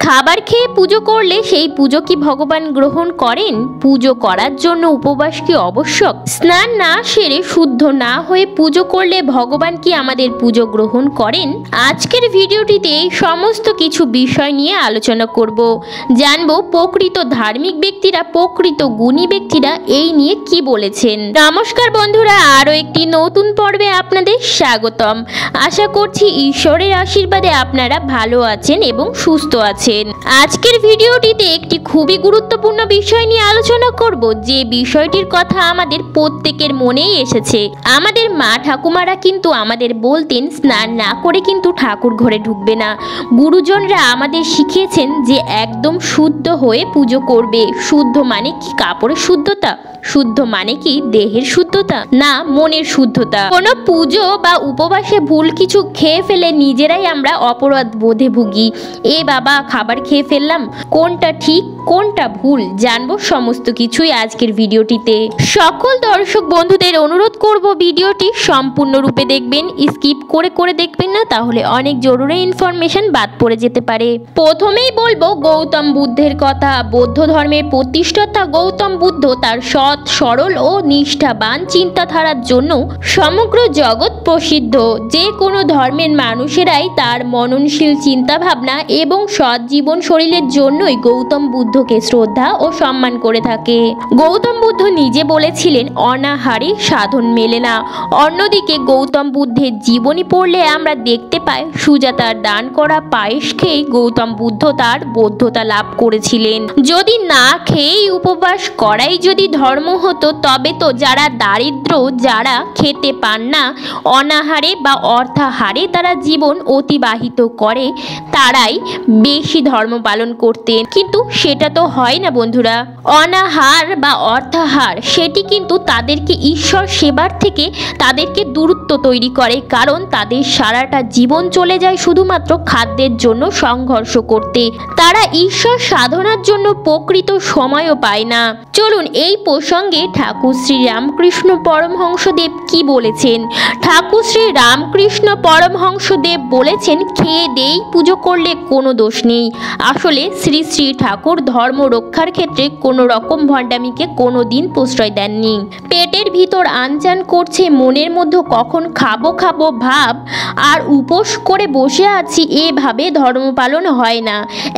খাবার খেয়ে পুজো করলে সেই পুজো কি ভগবান গ্রহণ করেন? পুজো করার জন্য উপবাস কি আবশ্যক? স্নান না সেরে শুদ্ধ না হয়ে পুজো করলে ভগবান কি আমাদের পুজো গ্রহণ করেন? আজকের ভিডিওটিতে এই সমস্ত কিছু বিষয় নিয়ে আলোচনা করব। জানবো প্রকৃত ধার্মিক ব্যক্তিরা, প্রকৃত গুণী ব্যক্তিরা এই নিয়ে কি বলেছেন। নমস্কার বন্ধুরা, আরও একটি নতুন পর্বে আপনাদের স্বাগতম। আশা করছি ঈশ্বরের আশীর্বাদে আপনারা ভালো আছেন এবং সুস্থ আছেন। আজকের ভিডিওটিতে একটি খুবই গুরুত্বপূর্ণ বিষয় নিয়ে আলোচনা করব, যে বিষয়টির কথা আমাদের প্রত্যেকের মনেই এসেছে। আমাদের মা ঠাকুমারা কিন্তু আমাদের বলতেন স্নান না করে কিন্তু ঠাকুর ঘরে ঢুকবে না। গুরুজনরা আমাদের শিখিয়েছেন যে একদম শুদ্ধ হয়ে পুজো করবে। শুদ্ধ মানে কি কাপড়ের শুদ্ধতা? শুদ্ধ মানে কি দেহের শুদ্ধতা? না, মনের শুদ্ধতা। কোনো পুজো বা উপবাসে ভুল কিছু খেয়ে ফেলে নিজেরাই আমরা অপরাধ বোধে ভুগি। এ বাবা, খাবার খেয়ে ফেললাম, কোনটা ঠিক কোনটা ভুল জানবো সমস্ত কিছুই আজকের ভিডিওটিতে। সকল দর্শক বন্ধুদের অনুরোধ করব ভিডিওটি সম্পূর্ণরূপে দেখবেন, স্কিপ করে করে দেখবেন না, তাহলে অনেক জরুরি ইনফরমেশন বাদ পড়ে যেতে পারে। প্রথমেই বলবো গৌতম বুদ্ধের কথা। বৌদ্ধ ধর্মের প্রতিষ্ঠাতা গৌতম বুদ্ধ তার সৎ, সরল ও নিষ্ঠাবান চিন্তাধারার জন্য সমগ্র জগৎ প্রসিদ্ধ। যে কোনো ধর্মের মানুষেরাই তার মননশীল চিন্তাভাবনা এবং সৎ জীবন শৈলীর জন্যই গৌতম বুদ্ধকে শ্রদ্ধা ও সম্মান করে থাকে। গৌতম বুদ্ধ নিজে বলেছিলেন, অনাহারে সাধন মেলে না। অন্যদিকে গৌতম বুদ্ধের জীবনী পড়লে আমরা দেখতে পাই, সুজাতার দান করা পায়েস খেয়ে গৌতম বুদ্ধ তার বৌদ্ধতা লাভ করেছিলেন। যদি না খেয়েই উপবাস করাই যদি ধর্ম হতো, তবে তো যারা দারিদ্র, যারা খেতে পান না, অনাহারে বা অর্থাহারে তারা জীবন অতিবাহিত করে, তারাই বেশি ধর্ম পালন করতেন। কিন্তু সেটা তো হয় না বন্ধুরা। অনাহার বা অর্থাহার সেটি কিন্তু তাদেরকে ঈশ্বর সেবার থেকে তাদেরকে দূরত্ব তৈরি করে, কারণ তাদের সারাটা জীবন চলে যায় শুধুমাত্র খাদ্যের জন্য সংঘর্ষ করতে। তারা ঈশ্বর সাধনার জন্য প্রকৃত সময়ও পায় না। চলুন এই প্রসঙ্গে ঠাকুর শ্রী রামকৃষ্ণ পরমহংসদেব কি বলেছেন। ঠাকুর শ্রী রামকৃষ্ণ পরমহংসদেব বলেছেন, খেয়ে দেই পুজো করলে কোনো দোষ নেই। আসলে শ্রী শ্রী ঠাকুর ধর্ম রক্ষার ক্ষেত্রে কোনো রকম ভণ্ডামিকে কোনো দিন প্রশ্রয় দেননি। পেটের ভিতর আনচান করছে, মনের মধ্যে কখন খাবো খাবো ভাব, আর উপোস করে বসে আছি, এভাবে ধর্ম পালন হয় না।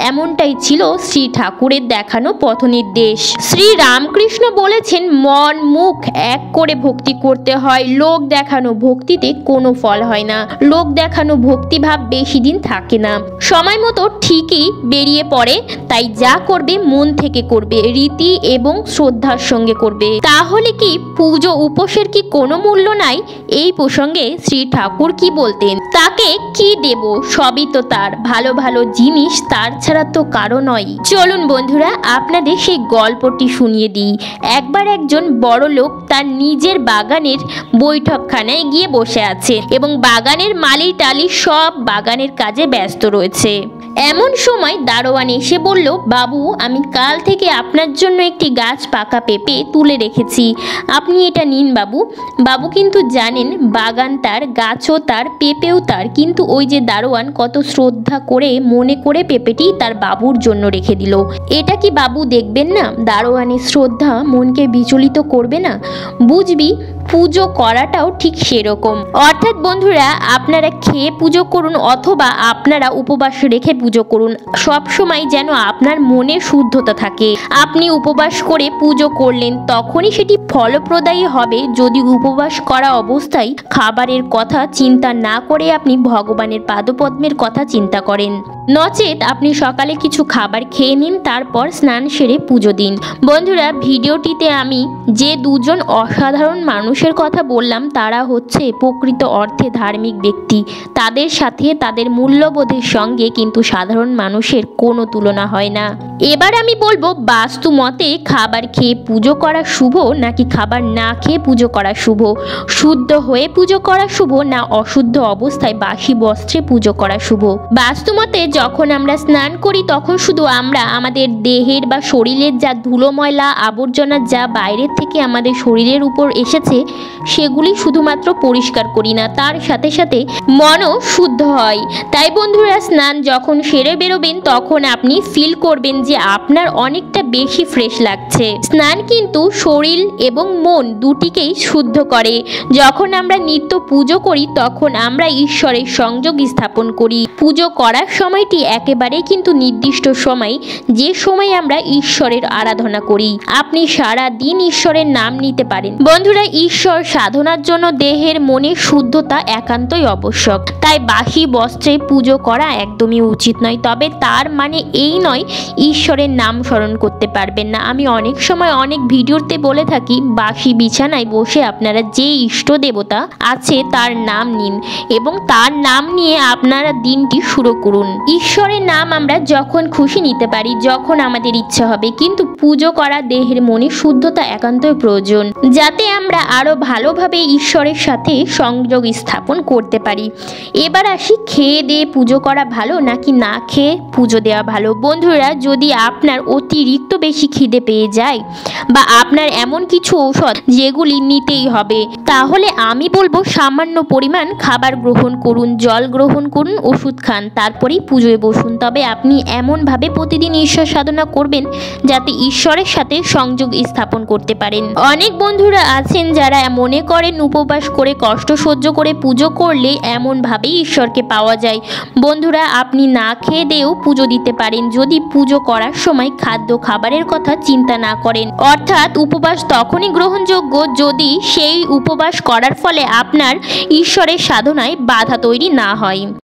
এমনটাই ছিল শ্রী ঠাকুরের দেখানো পথনির্দেশ। শ্রী রামকৃষ্ণ বলেছেন, মন মুখ এক করে ভক্তি করতে হয়। লোক দেখানো ভক্তিতে কোনো ফল হয় না। লোক দেখানো ভক্তিভাব বেশি দিন থাকে না, সময় মতো ঠিকই বেরিয়ে পড়ে। তাই যা করবে মন থেকে করবে, রীতি এবং শ্রদ্ধার সঙ্গে করবে। তাহলে কি পুজো উপোসের কি কোনো মূল্য নাই? এই প্রসঙ্গে শ্রী ঠাকুর কি বলতেন, তাকে কি দেব, সবই তো তার, ভালো ভালো জিনিস তার ছাড়া তো কারো নয়। চলুন বন্ধুরা আপনাদের সেই গল্পটি শুনিয়ে দিই। একবার একজন বড় লোক তার নিজের বাগানের বৈঠকখানায় গিয়ে বসে আছে এবং বাগানের মালি টালি সব বাগানের কাজে ব্যস্ত রয়েছে। এমন সময় দারোয়ান এসে বলল, বাবু, আমি কাল থেকে আপনার জন্য একটি গাছ পাকা পেঁপে তুলে রেখেছি, আপনি এটা নিন বাবু। বাবু কিন্তু জানেন বাগান তার, গাছও তার, পেঁপেও তার, কিন্তু ওই যে দারোয়ান কত শ্রদ্ধা করে মনে করে পেঁপেটি তার বাবুর জন্য রেখে দিল। এটা কি বাবু দেখবেন না? দারোয়ানের শ্রদ্ধা মনকে বিচলিত করবে না? বুঝবি, পুজো করাটাও ঠিক সেরকম। অর্থাৎ বন্ধুরা, আপনারা খেয়ে পুজো করুন অথবা আপনারা উপবাস রেখে পুজো করুন, সব সময় যেন আপনার মনে শুদ্ধতা থাকে। আপনি উপবাস করে পুজো করলেন, তখনই সেটি ফলপ্রদায়ী হবে যদি উপবাস করা অবস্থায় খাবারের কথা চিন্তা না করে আপনি ভগবানের পাদপদ্মের কথা চিন্তা করেন। নচেত আপনি সকালে কিছু খাবার খেয়ে নিন, তারপর স্নান সেরে পুজো দিন। বন্ধুরা, ভিডিওটিতে আমি যে দুজন অসাধারণ মানুষের কথা বললাম, তারা হচ্ছে প্রকৃত অর্থে ধার্মিক ব্যক্তি। তাদের সাথে তাদের মূল্যবোধের সঙ্গে কিন্তু সাধারণ মানুষের কোনো তুলনা হয় না। এবার আমি বলবো, বাস্তু মতে খাবার খেয়ে পুজো করা শুভ নাকি খাবার না খেয়ে পুজো করা শুভ? শুদ্ধ হয়ে পুজো করা শুভ না অশুদ্ধ অবস্থায় বাসি বস্ত্রে পুজো করা শুভ? বাস্তু মতে যখন আমরা স্নান করি তখন শুধু আমরা আমাদের দেহের বা শরীরের যা ধুলো ময়লা আবর্জনা যা বাইরের থেকে আমাদের শরীরের উপর এসেছে সেগুলি শুধুমাত্র পরিষ্কার করি না, তার সাথে সাথে মনও শুদ্ধ হয়। তাই বন্ধুরা, স্নান যখন সেরে বেরোবেন তখন আপনি ফিল করবেন যে আপনার অনেকটা বেশি ফ্রেশ লাগছে। স্নান কিন্তু শরীর এবং মন দুটিকেই শুদ্ধ করে। যখন আমরা নিত্য পুজো করি তখন আমরা ঈশ্বরের সংযোগ স্থাপন করি। পুজো করার সময়টি একেবারেই কিন্তু নির্দিষ্ট সময়, যে সময় আমরা ঈশ্বরের আরাধনা করি। আপনি সারা দিন ঈশ্বরের নাম নিতে পারেন। বন্ধুরা, ঈশ্বর সাধনার জন্য দেহের মনের শুদ্ধতা একান্তই আবশ্যক। তাই বাসি বস্ত্রে পুজো করা একদমই উচিত নয়। তবে তার মানে এই নয় ঈশ্বরের নাম স্মরণ করতে পারবেন না। আমি অনেক সময় অনেক ভিডিওতে বলে থাকি, বাসি বিছানায় বসে আপনারা যে ইষ্ট দেবতা আছে তার নাম নিন এবং তার নাম নিয়ে আপনারা দিনটি শুরু করুন। ঈশ্বরের নাম আমরা যখন খুশি নিতে পারি, যখন আমাদের ইচ্ছা হবে, কিন্তু পুজো করা দেহের মনে শুদ্ধতা একান্তই প্রয়োজন, যাতে আমরা আরো ভালোভাবে ঈশ্বরের সাথে সংযোগ স্থাপন করতে পারি। এবার আসি, খেয়ে দিয়ে পুজো করা ভালো নাকি না খেয়ে পুজো দেওয়া ভালো? বন্ধুরা, যদি আপনার অতিরিক্ত বেশি খিদে পেয়ে যায় বা আপনার এমন কিছু ঔষধ যেগুলি নিতেই হবে, তাহলে আমি বলবো সামান্য পরিমাণ খাবার গ্রহণ করুন, জল গ্রহণ করুন, ওষুধ খান, তারপরেই পুজোয় বসুন। তবে আপনি এমনভাবে প্রতিদিন ঈশ্বর সাধনা করবেন যাতে ঈশ্বরের সাথে সংযোগ স্থাপন করতে পারেন। অনেক বন্ধুরা আছেন যারা মনে করেন উপবাস করে কষ্ট সহ্য করে পুজো করলে এমনভাবেই ঈশ্বরকে পাওয়া যায়। বন্ধুরা, আপনি না খেয়ে দিয়েও পুজো দিতে পারেন যদি পুজো করার সময় খাদ্য খাবারের কথা চিন্তা না করেন। অর্থাৎ উপবাস তখনই গ্রহণযোগ্য যদি সেই উপবাস করার ফলে আপনার ঈশ্বরের সাধনায় বাধা তৈরি না হয়।